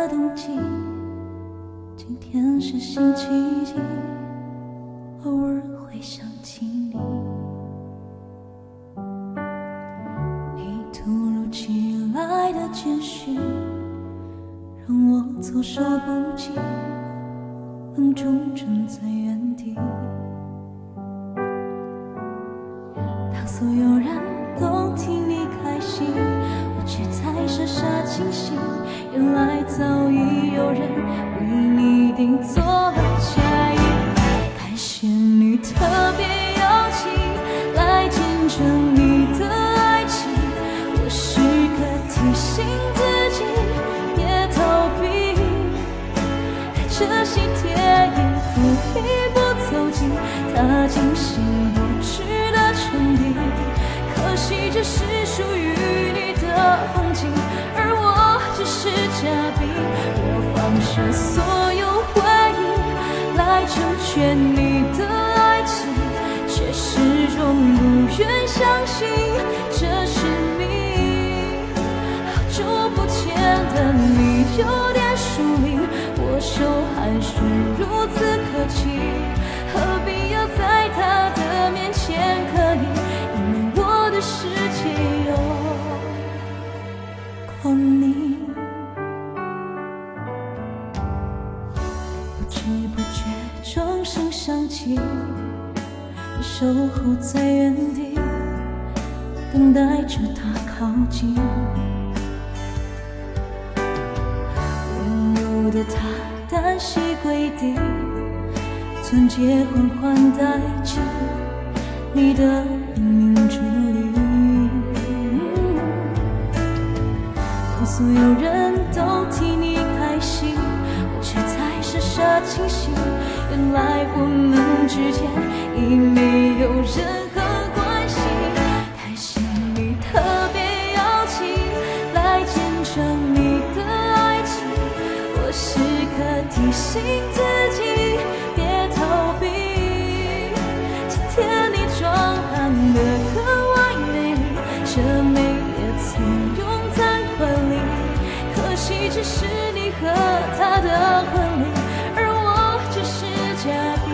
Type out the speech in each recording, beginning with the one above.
的冬季，今天是星期几？偶尔会想起你。你突如其来的简讯，让我措手不及，愣住站在原地。当所有人都替你开心，我却在傻傻清醒，原来早已有人为你订做了嫁衣。感谢你特别邀请来见证你的爱情，我时刻提醒自己别逃避，带着喜帖一步一步走近，踏进心我值的城地。可惜这是属于你的风景，而我只是嘉宾。我放下所有回忆来成全你的爱情，却始终不愿相信这是你。好久不见的你有点疏离，我手汗水如此客气，何必要在他的面前刻意，因为我的世界有空你。不知不觉钟声响起，你守候在原地，等待着他靠近。温柔的他单膝跪地，钻戒缓缓戴进你的冥冥之里。当所有人都替你开心，我却在傻傻清醒，原来我们之间已没有任何关系。感谢你特别邀请来见证你的爱情，我时刻提醒自己别逃避。今天你装扮得格外美丽，这美也曾拥在怀里，可惜只是你和他的婚礼，而我只是嘉宾。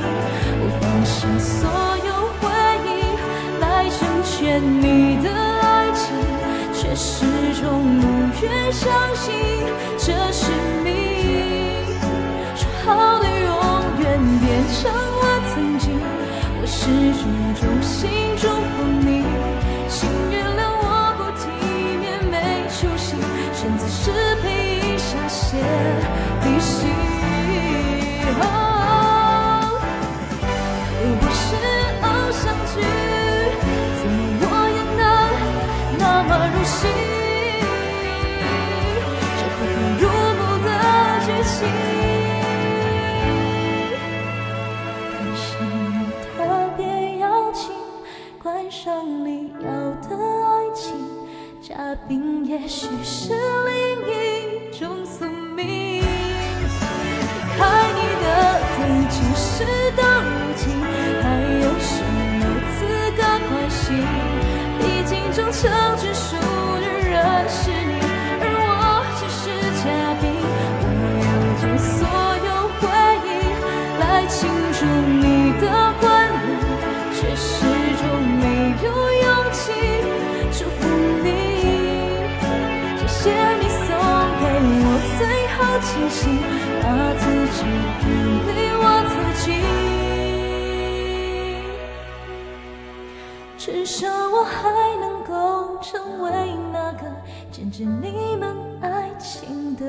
我放下所有回忆来成全你的爱情，却始终不愿相信这是你。说好的永远变成了曾经，我是这种心祝福你，请原谅我不体面没出息，甚至是配一下些利息。又不是偶像剧，怎么我演得那么入戏？这不可入目的剧情。感谢你特别邀请，观赏你要的爱情，嘉宾也许是另一种宿命。离开你的最近事到如今，还有什么资格关心？毕竟终究只属于认识你，而我只是嘉宾。我有着所有回忆来庆祝你的婚礼，却始终没有勇气祝福你。谢谢你送给我最好惊喜，把自己变给我自己，至少我还能够成为那个见证你们爱情的